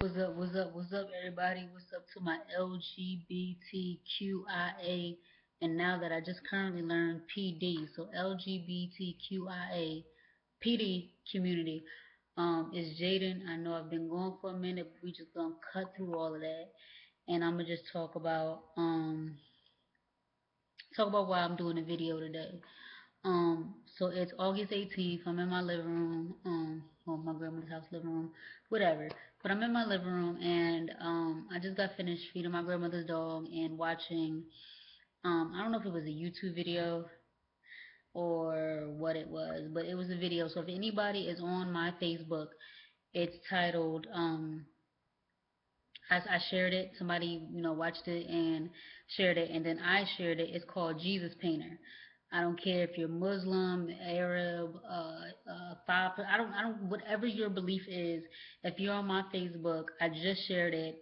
What's up? What's up? What's up, everybody? What's up to my LGBTQIA? And now that I just currently learned PD, so LGBTQIA PD community. It's Jaden. I know I've been going for a minute, but we just gonna cut through all of that, and I'm gonna just talk about why I'm doing a video today. So it's August 18th. I'm in my living room, well, my grandmother's house living room, whatever. But I'm in my living room, and I just got finished feeding my grandmother's dog and watching. I don't know if it was a YouTube video or what it was, but it was a video. So if anybody is on my Facebook, it's titled. I shared it. Somebody watched it and shared it, and then I shared it. It's called Jesus Painter. I don't care if you're Muslim, Arab, five. I don't. Whatever your belief is, if you're on my Facebook, I just shared it.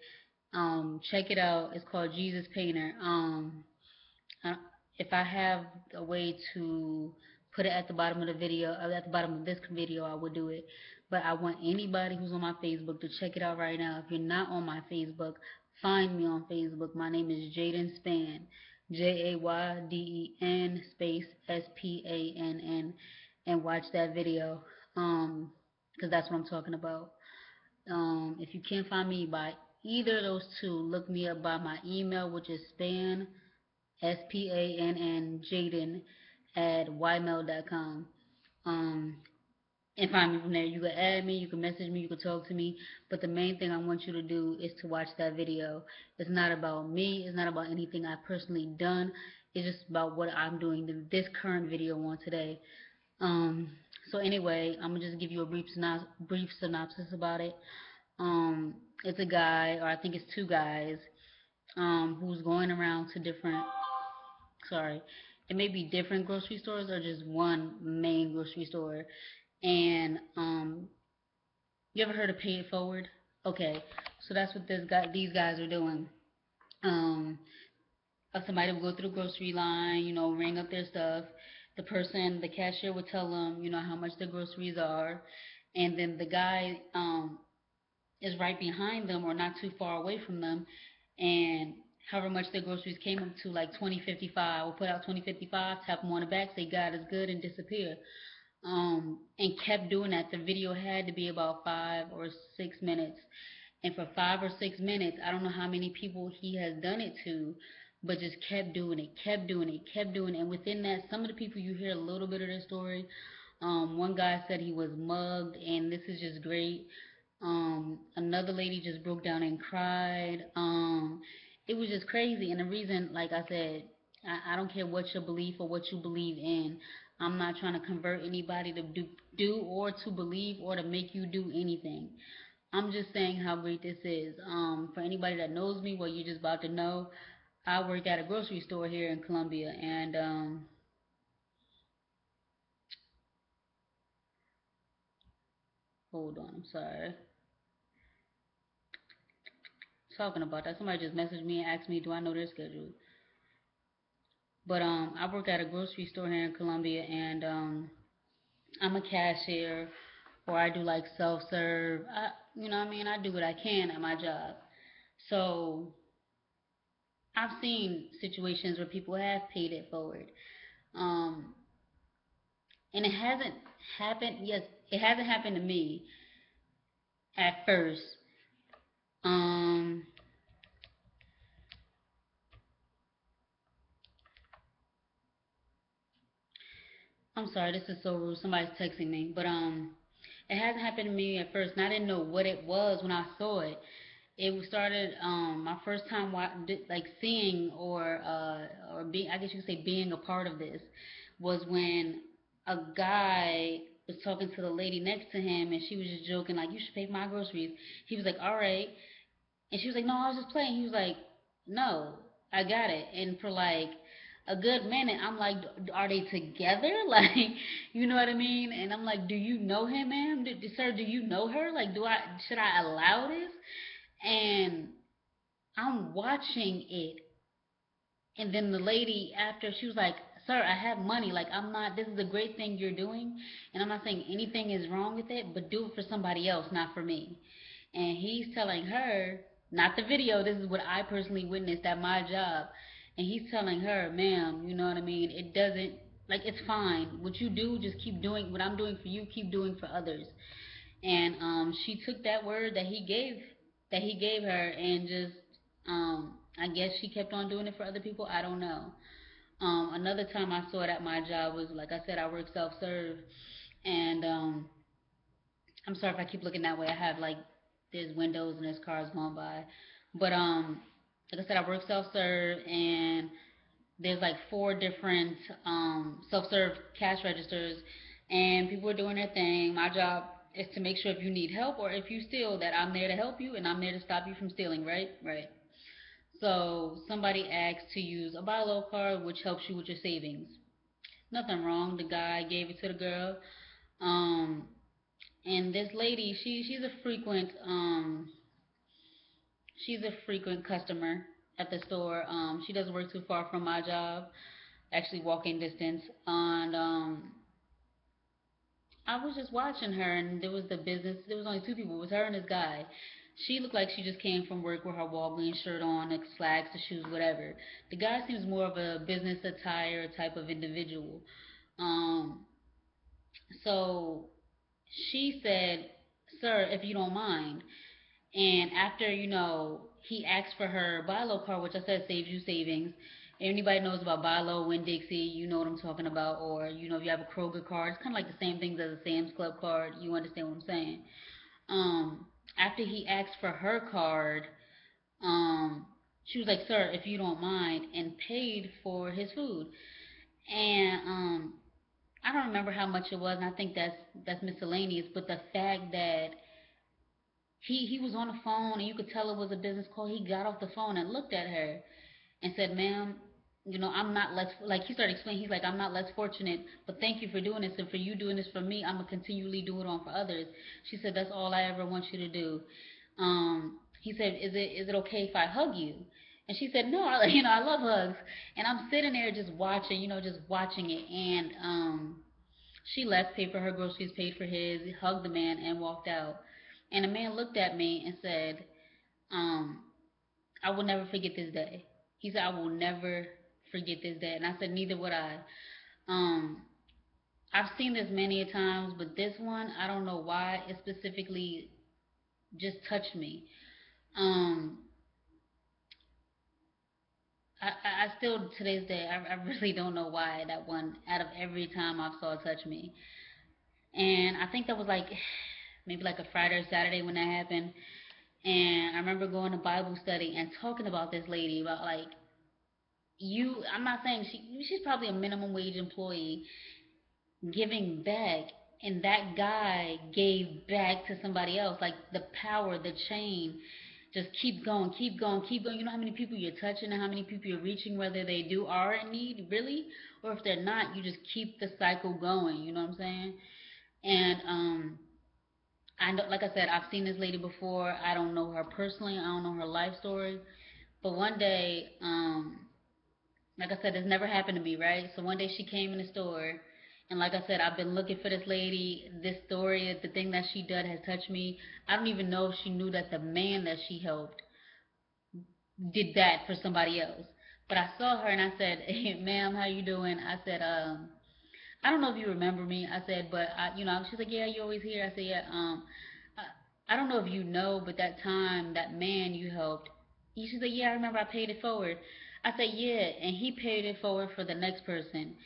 Check it out. It's called Jesus Painter. I, if I have a way to put it at the bottom of the video, at the bottom of this video, I would do it. But I want anybody who's on my Facebook to check it out right now. If you're not on my Facebook, find me on Facebook. My name is Jaden Spann, Jayden space Spann, and watch that video. Because that's what I'm talking about. If you can't find me by either of those two, look me up by my email, which is Spann Jaden at ymail.com. Um, and find me from there. You can add me, you can message me, you can talk to me. But the main thing I want you to do is to watch that video. It's not about me, it's not about anything I've personally done. It's just about what I'm doing this current video on today. Um, so anyway, I'm gonna just give you a brief synopsis about it. Um, it's a guy, or I think it's two guys, who's going around to different, sorry, it may be different grocery stores or just one main grocery store. And you ever heard of pay it forward? Okay, so that's what these guys are doing. Um, Somebody would go through the grocery line, ring up their stuff. The cashier would tell them, how much the groceries are, and then the guy is right behind them or not too far away from them, and however much their groceries came up to, like 20.55, will put out 20.55, tap them on the back, say God is good, and disappear. And kept doing that. The video had to be about 5 or 6 minutes, and for 5 or 6 minutes, I don't know how many people he has done it to, but just kept doing it, kept doing it, kept doing it. And within that, some of the people, you hear a little bit of their story. One guy said he was mugged, and this is just great. Another lady just broke down and cried. It was just crazy. And the reason, like I said, I don't care what your belief or what you believe in. I'm not trying to convert anybody to do or to believe or to make you do anything. I'm just saying how great this is. For anybody that knows me, well, you're just about to know, I work at a grocery store here in Columbia, and hold on, I'm sorry. Talking about that, somebody just messaged me and asked me, do I know their schedule? But I work at a grocery store here in Columbia, and I'm a cashier, or I do like self serve. What I mean, I do what I can at my job. So I've seen situations where people have paid it forward. Um, and it hasn't happened. Yes, it hasn't happened to me at first. Um, I'm sorry, this is so rude. Somebody's texting me, but it hasn't happened to me at first, and I didn't know what it was when I saw it. It started my first time like seeing or being, I guess you could say, being a part of this was when a guy was talking to the lady next to him, and she was just joking like, you should pay for my groceries. He was like, all right. And she was like, no, I was just playing. He was like, no, I got it. And for like a good minute, I'm like, are they together? Like, you know what I mean? And I'm like, do you know him, ma'am? Sir, do you know her? Like, should I allow this? And I'm watching it. And then the lady, after, she was like, sir, I have money. Like, I'm not, this is a great thing you're doing. And I'm not saying anything is wrong with it, but do it for somebody else, not for me. And he's telling her, not the video, this is what I personally witnessed at my job. And he's telling her, ma'am, you know what I mean? It doesn't, like, it's fine. What you do, just keep doing what I'm doing for you, keep doing for others. And she took that word that he gave her, and just I guess she kept on doing it for other people. I don't know. Another time I saw it at my job was, like I said, I work self serve, and I'm sorry if I keep looking that way. I have, like, there's windows and there's cars going by, but like I said, I work self serve, and there's like four different self serve cash registers, and people are doing their thing. My job is to make sure if you need help or if you steal, that I'm there to help you and I'm there to stop you from stealing. Right, right. So somebody asked to use a buy low card, which helps you with your savings. Nothing wrong. The guy gave it to the girl. Um, and this lady, she's a frequent customer at the store. She doesn't work too far from my job, actually walking distance. And I was just watching her, and there was the business. There was only two people. It was her and this guy. She looked like she just came from work with her Walgreens shirt on, the slacks, the shoes, whatever. The guy seems more of a business attire type of individual. Um, so she said, "Sir, if you don't mind." And after, he asked for her buy low card, which I said saves you savings. Anybody knows about buy low, Winn Dixie, you know what I'm talking about. Or, if you have a Kroger card, it's kind of like the same things as a Sam's Club card. You understand what I'm saying? After he asked for her card, she was like, "Sir, if you don't mind," and paid for his food. And I don't remember how much it was, and I think that's miscellaneous. But the fact that he was on the phone, and you could tell it was a business call. He got off the phone and looked at her and said, "Ma'am, I'm not less," like, he started explaining. He's like, "I'm not less fortunate, but thank you for doing this, and for you doing this for me, I'm gonna continually do it on for others." She said, "That's all I ever want you to do." He said, "Is it okay if I hug you?" And she said, "No, I love hugs." And I'm sitting there just watching, just watching it. And she left, paid for her groceries, paid for his, hugged the man, and walked out. And the man looked at me and said, um, "I will never forget this day." He said, "I will never forget this day." And I said, "Neither would I." Um, I've seen this many a times, but this one, I don't know why it specifically just touched me. Um, I still, to today's day, I really don't know why that one, out of every time I've saw it touch me. And I think that was like maybe like a Friday or Saturday when that happened. And I remember going to Bible study and talking about this lady, about, like, I'm not saying she's probably a minimum wage employee giving back, and that guy gave back to somebody else. Like, the power, the chain, just keep going, keep going, keep going. You know how many people you're touching and how many people you're reaching, whether they are in need, really, or if they're not, you just keep the cycle going. You know what I'm saying? And I know, like I said, I've seen this lady before. I don't know her personally. I don't know her life story. But one day, like I said, this never happened to me, right? So one day she came in the store, and like I said, I've been looking for this lady. This story, the thing that she did has touched me. I don't even know if she knew that the man that she helped did that for somebody else. But I saw her and I said, "Hey, ma'am, how you doing?" I said, "I don't know if you remember me." I said, "But she's like, "Yeah, you always here." I said, "Yeah, I don't know if you know, but that time that man you helped," she's like, "Yeah, I remember. I paid it forward." I said, "Yeah," and he paid it forward for the next person.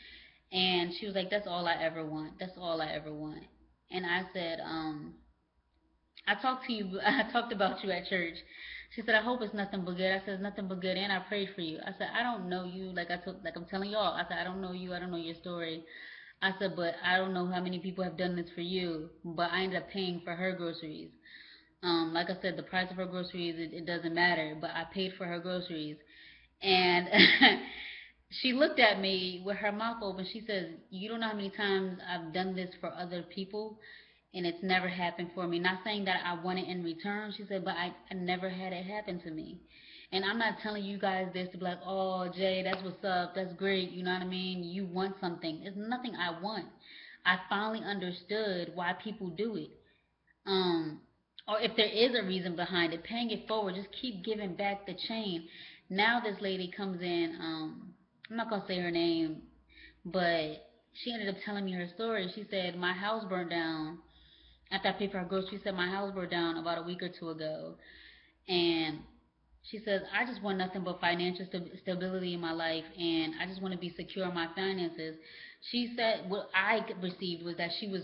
And she was like, "That's all I ever want. That's all I ever want." And I said, "I talked to you. I talked about you at church." She said, "I hope it's nothing but good." I said, "It's nothing but good, and I prayed for you." I said, "I don't know you, like I'm telling y'all." I said, "I don't know you. I don't know your story." I said, "But I don't know how many people have done this for you." But I ended up paying for her groceries. Like I said, the price of her groceries, it doesn't matter. But I paid for her groceries, and she looked at me with her mouth open. She says, "You don't know how many times I've done this for other people, and it's never happened for me. Not saying that I want it in return." She said, "But I never had it happen to me." And I'm not telling you guys this to be like, "Oh, Jay, that's what's up. That's great." You know what I mean? You want something. It's nothing I want. I finally understood why people do it. Um, or if there is a reason behind it, paying it forward. Just keep giving back the chain. Now this lady comes in. I'm not gonna say her name, but she ended up telling me her story. She said my house burned down after I paid for her groceries. She said my house burned down about a week or two ago, and she says I just want nothing but financial stability in my life, and I just want to be secure in my finances. She said what I received was that she was,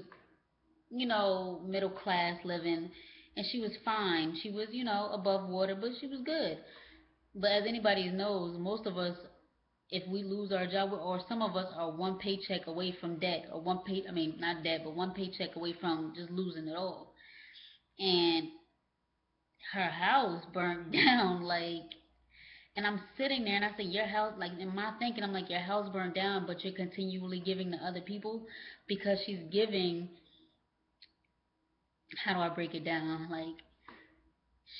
middle class living, and she was fine. She was, above water, but she was good. But as anybody knows, most of us, if we lose our job, or some of us are one paycheck away from debt, or I mean, not debt, but one paycheck away from just losing it all. And her house burnt down, like, and I'm sitting there and I say, your house, like, in my thinking, I'm like, your house burned down, but you're continually giving to other people because she's giving, how do I break it down? Like,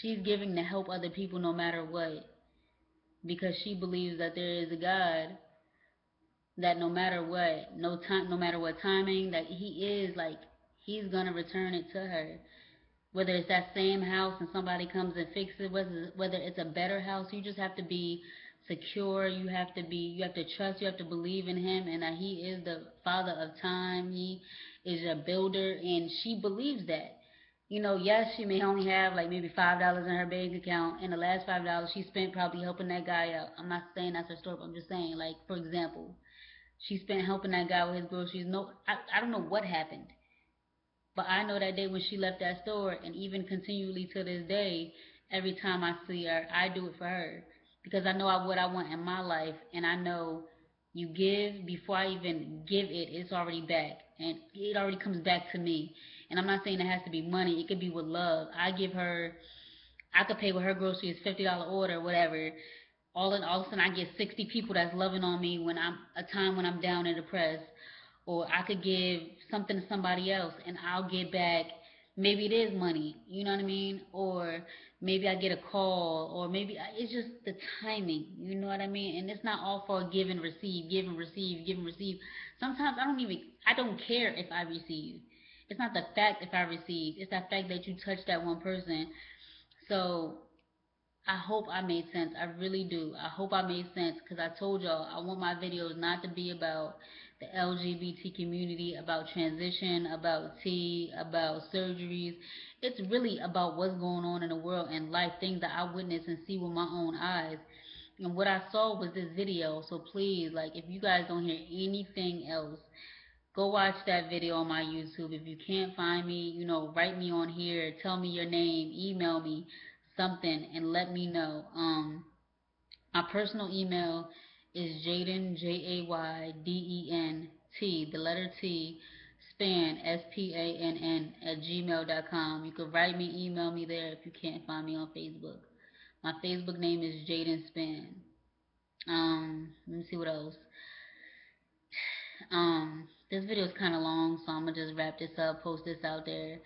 she's giving to help other people no matter what, because she believes that there is a God that no matter what, no matter what timing, that He is like He's gonna return it to her. Whether it's that same house and somebody comes and fixes it, whether it's a better house, you just have to be secure. You have to trust. You have to believe in Him and that He is the Father of time. He is a builder, and she believes that. Yes, she may only have like maybe $5 in her bank account, and the last $5 she spent probably helping that guy out. I'm not saying that's her story, but I'm just saying, like, for example, she spent helping that guy with his groceries. No, I don't know what happened, but I know that day when she left that store, and even continually to this day, every time I see her, I do it for her because I know what I want in my life, and I know you give before I even give it, it's already back, and it already comes back to me. And I'm not saying it has to be money; it could be with love. I could pay with her groceries, $50 order, whatever. All of a sudden, I get 60 people that's loving on me when I'm down and depressed, or I could give something to somebody else and I'll get back. Maybe it is money, you know what I mean? Or maybe I get a call, or maybe it's just the timing, you know what I mean? And it's not all for give and receive, give and receive, give and receive. Sometimes I don't care if I receive. It's not the fact if I receive, it's the fact that you touch that one person. So I hope I made sense. I really do. I hope I made sense because I told y'all I want my videos not to be about the LGBT community, about transition, about tea, about surgeries. It's really about what's going on in the world and life, things that I witness and see with my own eyes. And what I saw was this video. So please, like, if you guys don't hear anything else, go watch that video on my YouTube. If you can't find me, write me on here, tell me your name, email me something, and let me know. My personal email is Jayden, Jayden, the letter T, Spann, SPANN, at gmail.com. You can write me, email me there if you can't find me on Facebook. My Facebook name is Jayden Spann. Let me see what else. This video is kind of long, so I'm gonna just wrap this up, post this out there.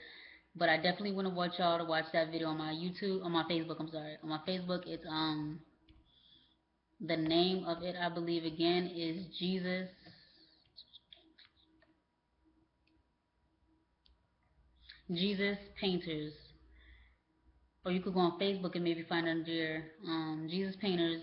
But I definitely want to want y'all to watch that video on my YouTube, on my Facebook. I'm sorry, on my Facebook. It's the name of it, I believe, again, is Jesus Painters. Or you could go on Facebook and maybe find it under Jesus Painters,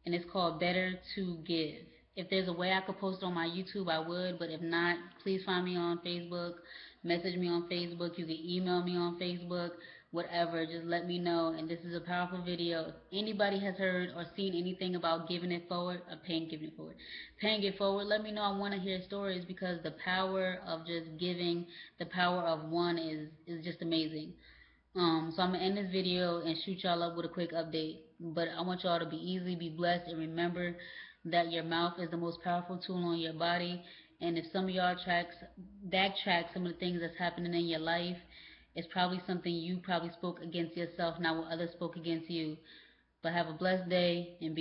and it's called Better to Give. If there's a way I could post it on my YouTube, I would, but if not, please find me on Facebook, message me on Facebook, you can email me on Facebook, whatever, just let me know. And this is a powerful video. If anybody has heard or seen anything about giving it forward, paying it forward, let me know. I want to hear stories because the power of just giving, the power of one is just amazing. So I'm gonna end this video and shoot y'all up with a quick update. But I want y'all to be easy, be blessed, and remember that your mouth is the most powerful tool on your body. And if some of y'all backtrack some of the things that's happening in your life, it's probably something you probably spoke against yourself, not what others spoke against you. But have a blessed day and be